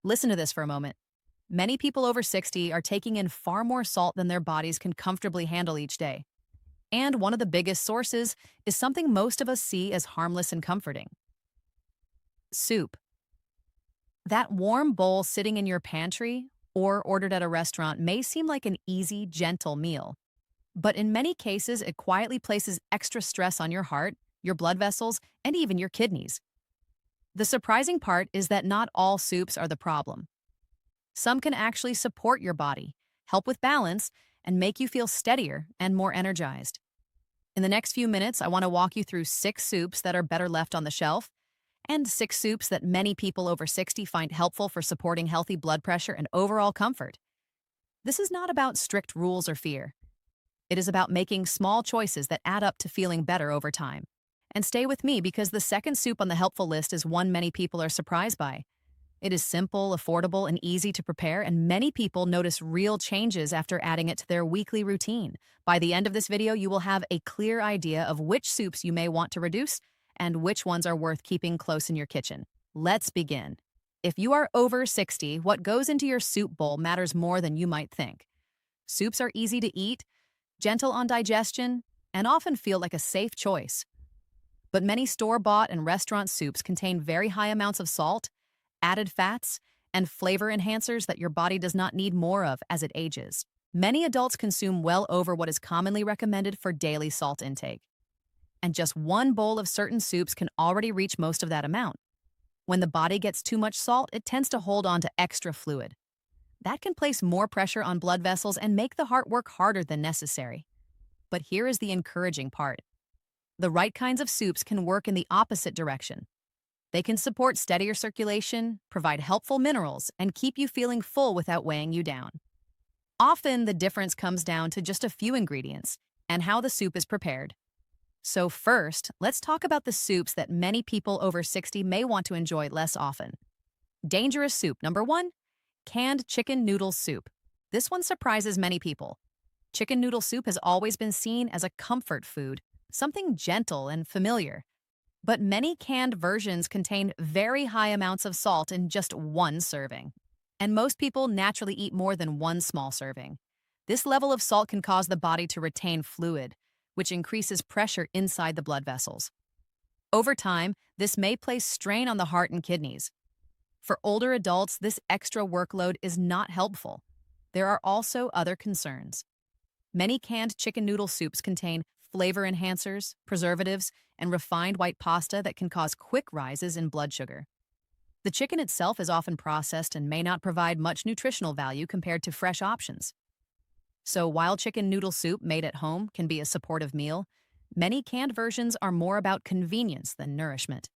Listen to this for a moment. Many people over 60 are taking in far more salt than their bodies can comfortably handle each day. And one of the biggest sources is something most of us see as harmless and comforting: soup. That warm bowl sitting in your pantry or ordered at a restaurant may seem like an easy, gentle meal. But in many cases, it quietly places extra stress on your heart, your blood vessels, and even your kidneys. The surprising part is that not all soups are the problem. Some can actually support your body, help with balance, and make you feel steadier and more energized. In the next few minutes, I want to walk you through 6 soups that are better left on the shelf, and 6 soups that many people over 60 find helpful for supporting healthy blood pressure and overall comfort. This is not about strict rules or fear. It is about making small choices that add up to feeling better over time. And stay with me because the second soup on the helpful list is one many people are surprised by. It is simple, affordable, and easy to prepare, and many people notice real changes after adding it to their weekly routine. By the end of this video, you will have a clear idea of which soups you may want to reduce and which ones are worth keeping close in your kitchen. Let's begin. If you are over 60, what goes into your soup bowl matters more than you might think. Soups are easy to eat, gentle on digestion, and often feel like a safe choice. But many store-bought and restaurant soups contain very high amounts of salt, added fats, and flavor enhancers that your body does not need more of as it ages. Many adults consume well over what is commonly recommended for daily salt intake. And just one bowl of certain soups can already reach most of that amount. When the body gets too much salt, it tends to hold on to extra fluid. That can place more pressure on blood vessels and make the heart work harder than necessary. But here is the encouraging part. The right kinds of soups can work in the opposite direction. They can support steadier circulation, provide helpful minerals, and keep you feeling full without weighing you down. Often, the difference comes down to just a few ingredients and how the soup is prepared. So first, let's talk about the soups that many people over 60 may want to enjoy less often. Dangerous soup. Number 1, canned chicken noodle soup. This one surprises many people. Chicken noodle soup has always been seen as a comfort food, something gentle and familiar. But many canned versions contain very high amounts of salt in just one serving. And most people naturally eat more than one small serving. This level of salt can cause the body to retain fluid, which increases pressure inside the blood vessels. Over time, this may place strain on the heart and kidneys. For older adults, this extra workload is not helpful. There are also other concerns. Many canned chicken noodle soups contain flavor enhancers, preservatives, and refined white pasta that can cause quick rises in blood sugar. The chicken itself is often processed and may not provide much nutritional value compared to fresh options. So while chicken noodle soup made at home can be a supportive meal, many canned versions are more about convenience than nourishment.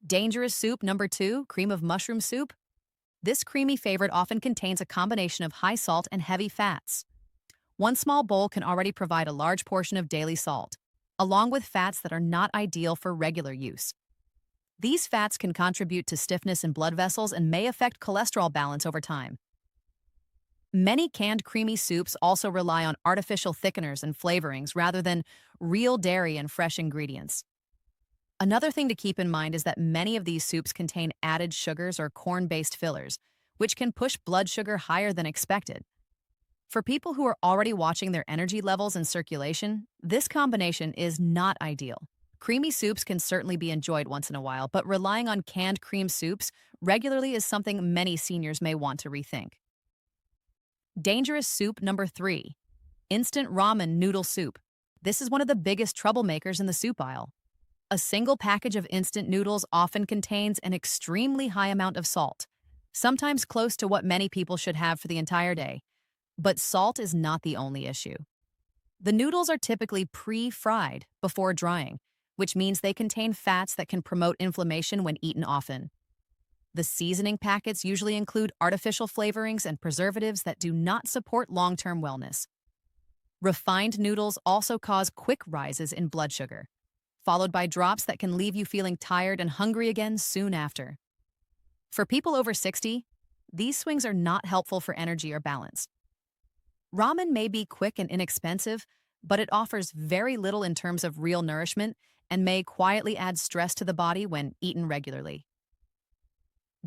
Dangerous soup. Number 2, cream of mushroom soup. This creamy favorite often contains a combination of high salt and heavy fats. One small bowl can already provide a large portion of daily salt, along with fats that are not ideal for regular use. These fats can contribute to stiffness in blood vessels and may affect cholesterol balance over time. Many canned creamy soups also rely on artificial thickeners and flavorings rather than real dairy and fresh ingredients. Another thing to keep in mind is that many of these soups contain added sugars or corn-based fillers, which can push blood sugar higher than expected. For people who are already watching their energy levels and circulation, this combination is not ideal. Creamy soups can certainly be enjoyed once in a while, but relying on canned cream soups regularly is something many seniors may want to rethink. Dangerous soup. Number 3, instant ramen noodle soup. This is one of the biggest troublemakers in the soup aisle. A single package of instant noodles often contains an extremely high amount of salt, sometimes close to what many people should have for the entire day. But salt is not the only issue. The noodles are typically pre-fried before drying, which means they contain fats that can promote inflammation when eaten often. The seasoning packets usually include artificial flavorings and preservatives that do not support long-term wellness. Refined noodles also cause quick rises in blood sugar, followed by drops that can leave you feeling tired and hungry again soon after. For people over 60, these swings are not helpful for energy or balance. Ramen may be quick and inexpensive, but it offers very little in terms of real nourishment and may quietly add stress to the body when eaten regularly.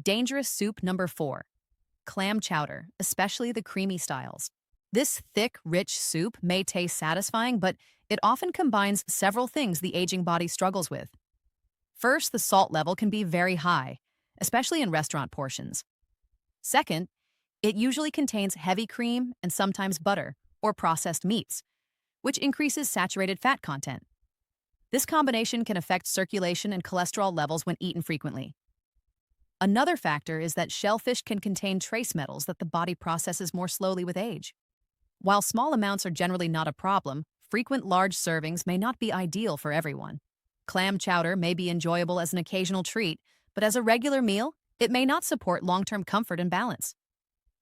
Dangerous soup number 4. Clam chowder, especially the creamy styles. This thick, rich soup may taste satisfying, but it often combines several things the aging body struggles with. First, the salt level can be very high, especially in restaurant portions. Second, it usually contains heavy cream and sometimes butter or processed meats, which increases saturated fat content. This combination can affect circulation and cholesterol levels when eaten frequently. Another factor is that shellfish can contain trace metals that the body processes more slowly with age. While small amounts are generally not a problem, frequent large servings may not be ideal for everyone. Clam chowder may be enjoyable as an occasional treat, but as a regular meal, it may not support long-term comfort and balance.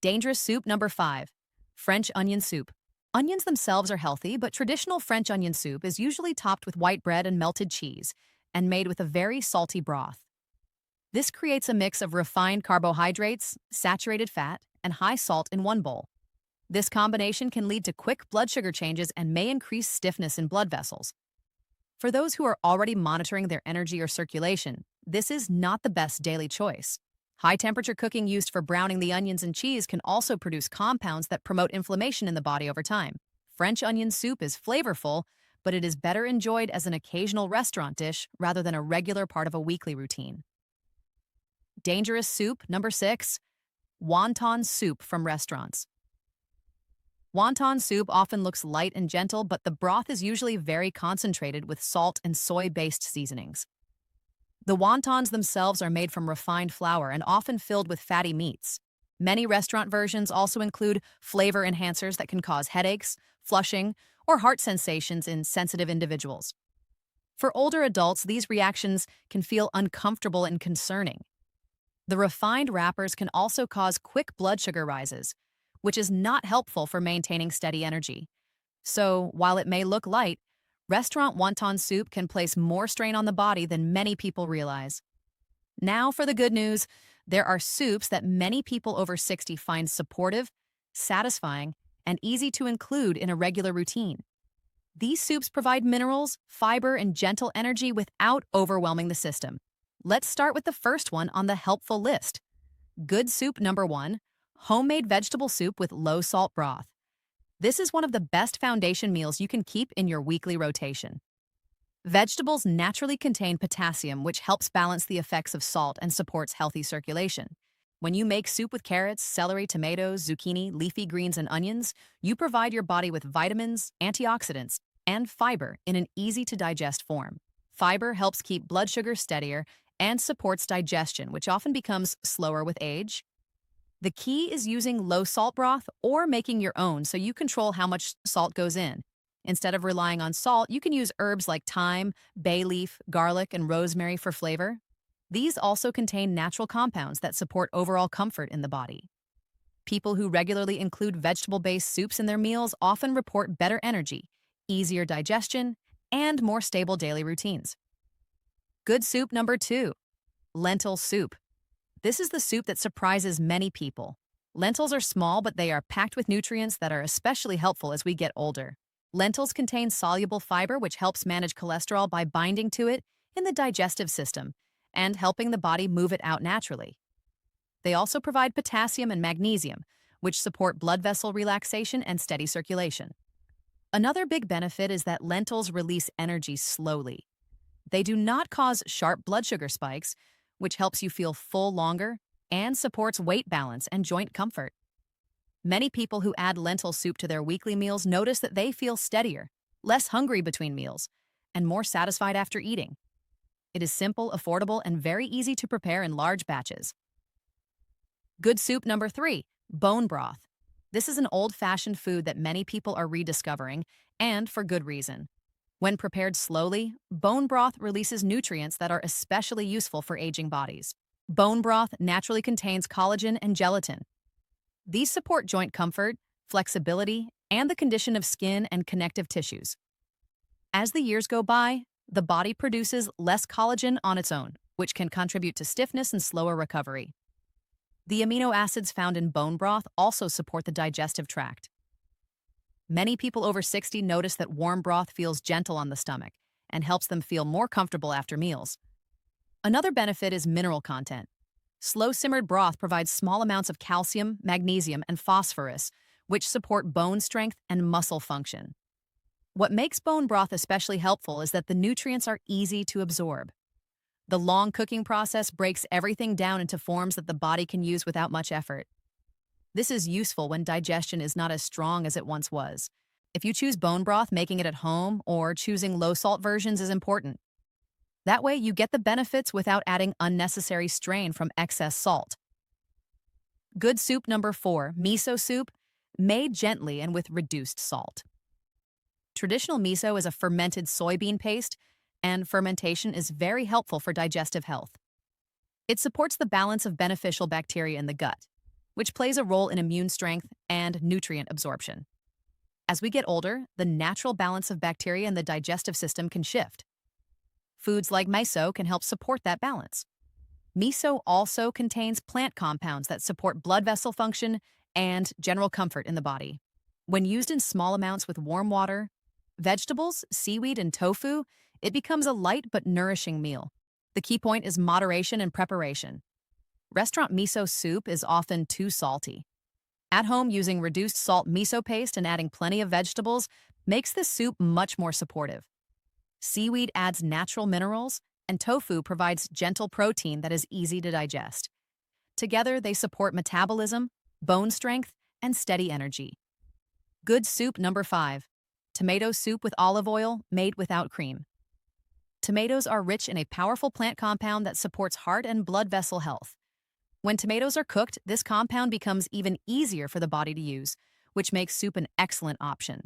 Dangerous soup number 5. French onion soup. Onions themselves are healthy, but traditional French onion soup is usually topped with white bread and melted cheese, and made with a very salty broth. This creates a mix of refined carbohydrates, saturated fat, and high salt in one bowl. This combination can lead to quick blood sugar changes and may increase stiffness in blood vessels. For those who are already monitoring their energy or circulation, this is not the best daily choice. High-temperature cooking used for browning the onions and cheese can also produce compounds that promote inflammation in the body over time. French onion soup is flavorful, but it is better enjoyed as an occasional restaurant dish rather than a regular part of a weekly routine. Dangerous soup number 6. Wonton soup from restaurants. Wonton soup often looks light and gentle, but the broth is usually very concentrated with salt and soy-based seasonings. The wontons themselves are made from refined flour and often filled with fatty meats. Many restaurant versions also include flavor enhancers that can cause headaches, flushing, or heart sensations in sensitive individuals. For older adults, these reactions can feel uncomfortable and concerning. The refined wrappers can also cause quick blood sugar rises, which is not helpful for maintaining steady energy. So, while it may look light, restaurant wonton soup can place more strain on the body than many people realize. Now for the good news, there are soups that many people over 60 find supportive, satisfying, and easy to include in a regular routine. These soups provide minerals, fiber, and gentle energy without overwhelming the system. Let's start with the first one on the helpful list. Good soup number 1, homemade vegetable soup with low-salt broth. This is one of the best foundation meals you can keep in your weekly rotation. Vegetables naturally contain potassium, which helps balance the effects of salt and supports healthy circulation. When you make soup with carrots, celery, tomatoes, zucchini, leafy greens, and onions, you provide your body with vitamins, antioxidants, and fiber in an easy-to-digest form. Fiber helps keep blood sugar steadier and supports digestion, which often becomes slower with age. The key is using low-salt broth or making your own so you control how much salt goes in. Instead of relying on salt, you can use herbs like thyme, bay leaf, garlic, and rosemary for flavor. These also contain natural compounds that support overall comfort in the body. People who regularly include vegetable-based soups in their meals often report better energy, easier digestion, and more stable daily routines. Good soup number 2, lentil soup. This is the soup that surprises many people. Lentils are small, but they are packed with nutrients that are especially helpful as we get older. Lentils contain soluble fiber, which helps manage cholesterol by binding to it in the digestive system and helping the body move it out naturally. They also provide potassium and magnesium, which support blood vessel relaxation and steady circulation. Another big benefit is that lentils release energy slowly. They do not cause sharp blood sugar spikes, which helps you feel full longer and supports weight balance and joint comfort. Many people who add lentil soup to their weekly meals notice that they feel steadier, less hungry between meals, and more satisfied after eating. It is simple, affordable, and very easy to prepare in large batches. Good soup number 3, bone broth. This is an old-fashioned food that many people are rediscovering, and for good reason. When prepared slowly, bone broth releases nutrients that are especially useful for aging bodies. Bone broth naturally contains collagen and gelatin. These support joint comfort, flexibility, and the condition of skin and connective tissues. As the years go by, the body produces less collagen on its own, which can contribute to stiffness and slower recovery. The amino acids found in bone broth also support the digestive tract. Many people over 60 notice that warm broth feels gentle on the stomach and helps them feel more comfortable after meals. Another benefit is mineral content. Slow-simmered broth provides small amounts of calcium, magnesium, and phosphorus, which support bone strength and muscle function. What makes bone broth especially helpful is that the nutrients are easy to absorb. The long cooking process breaks everything down into forms that the body can use without much effort. This is useful when digestion is not as strong as it once was. If you choose bone broth, making it at home or choosing low-salt versions is important. That way, you get the benefits without adding unnecessary strain from excess salt. Good soup number 4, miso soup, made gently and with reduced salt. Traditional miso is a fermented soybean paste, and fermentation is very helpful for digestive health. It supports the balance of beneficial bacteria in the gut, which plays a role in immune strength and nutrient absorption. As we get older, the natural balance of bacteria in the digestive system can shift. Foods like miso can help support that balance. Miso also contains plant compounds that support blood vessel function and general comfort in the body. When used in small amounts with warm water, vegetables, seaweed, and tofu, it becomes a light but nourishing meal. The key point is moderation and preparation. Restaurant miso soup is often too salty. At home, using reduced salt miso paste and adding plenty of vegetables makes this soup much more supportive. Seaweed adds natural minerals, and tofu provides gentle protein that is easy to digest. Together, they support metabolism, bone strength, and steady energy. Good soup number 5, tomato soup with olive oil made without cream. Tomatoes are rich in a powerful plant compound that supports heart and blood vessel health. When tomatoes are cooked, this compound becomes even easier for the body to use, which makes soup an excellent option.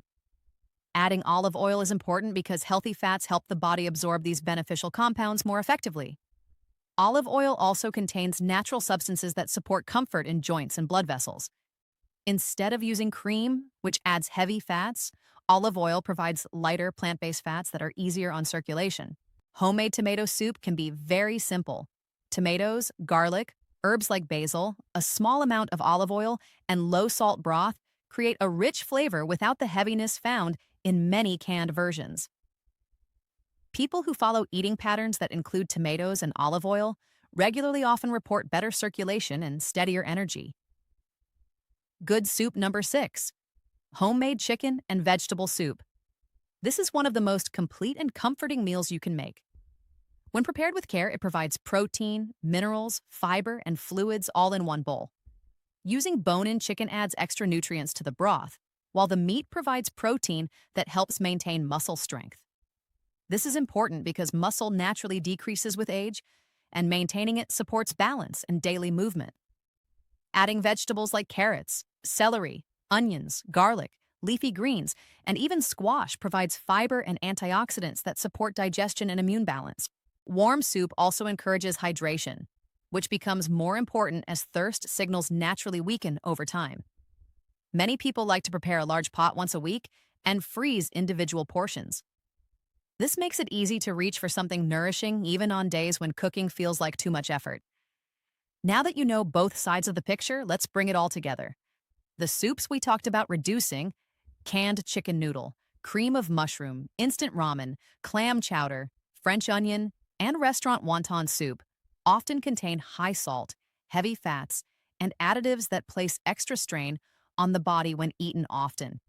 Adding olive oil is important because healthy fats help the body absorb these beneficial compounds more effectively. Olive oil also contains natural substances that support comfort in joints and blood vessels. Instead of using cream, which adds heavy fats, olive oil provides lighter plant-based fats that are easier on circulation. Homemade tomato soup can be very simple. Tomatoes, garlic, herbs like basil, a small amount of olive oil, and low-salt broth create a rich flavor without the heaviness found in many canned versions. People who follow eating patterns that include tomatoes and olive oil regularly often report better circulation and steadier energy. Good soup number 6, homemade chicken and vegetable soup. This is one of the most complete and comforting meals you can make. When prepared with care, it provides protein, minerals, fiber, and fluids all in one bowl. Using bone-in chicken adds extra nutrients to the broth, while the meat provides protein that helps maintain muscle strength. This is important because muscle naturally decreases with age, and maintaining it supports balance and daily movement. Adding vegetables like carrots, celery, onions, garlic, leafy greens, and even squash provides fiber and antioxidants that support digestion and immune balance. Warm soup also encourages hydration, which becomes more important as thirst signals naturally weaken over time. Many people like to prepare a large pot once a week and freeze individual portions. This makes it easy to reach for something nourishing even on days when cooking feels like too much effort. Now that you know both sides of the picture, let's bring it all together. The soups we talked about reducing, canned chicken noodle, cream of mushroom, instant ramen, clam chowder, French onion, and restaurant wonton soup, often contain high salt, heavy fats, and additives that place extra strain on the body when eaten often.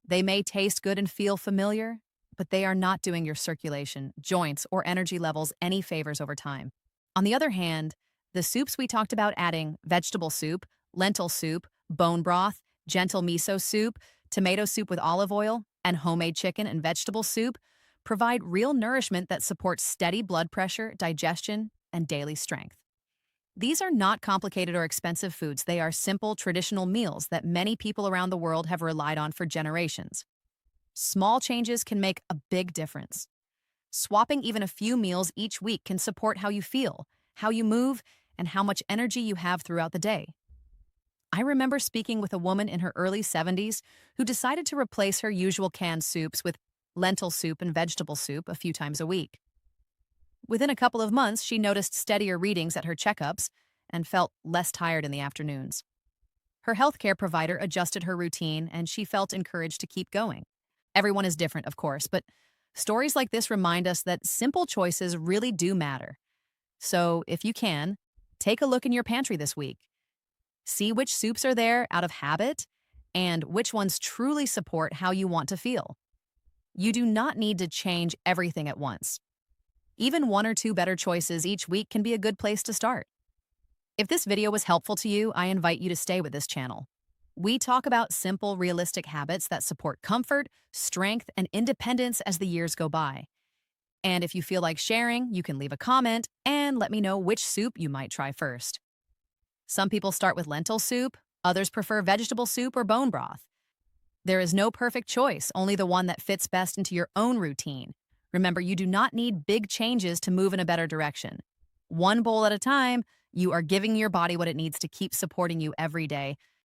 They may taste good and feel familiar, but they are not doing your circulation, joints, or energy levels any favors over time. On the other hand, the soups we talked about adding vegetable soup, lentil soup, bone broth, gentle miso soup, tomato soup with olive oil, and homemade chicken and vegetable soup provide real nourishment that supports steady blood pressure, digestion, and daily strength. These are not complicated or expensive foods. They are simple, traditional meals that many people around the world have relied on for generations. Small changes can make a big difference. Swapping even a few meals each week can support how you feel, how you move, and how much energy you have throughout the day. I remember speaking with a woman in her early 70s who decided to replace her usual canned soups with lentil soup and vegetable soup a few times a week. Within a couple of months, she noticed steadier readings at her checkups and felt less tired in the afternoons. Her healthcare provider adjusted her routine, and she felt encouraged to keep going. Everyone is different, of course, but stories like this remind us that simple choices really do matter. So, if you can, take a look in your pantry this week. See which soups are there out of habit and which ones truly support how you want to feel. You do not need to change everything at once. Even one or two better choices each week can be a good place to start. If this video was helpful to you, I invite you to stay with this channel. We talk about simple, realistic habits that support comfort, strength, and independence as the years go by. And if you feel like sharing, you can leave a comment and let me know which soup you might try first. Some people start with lentil soup, others prefer vegetable soup or bone broth. There is no perfect choice, only the one that fits best into your own routine. Remember, you do not need big changes to move in a better direction. One bowl at a time, you are giving your body what it needs to keep supporting you every day,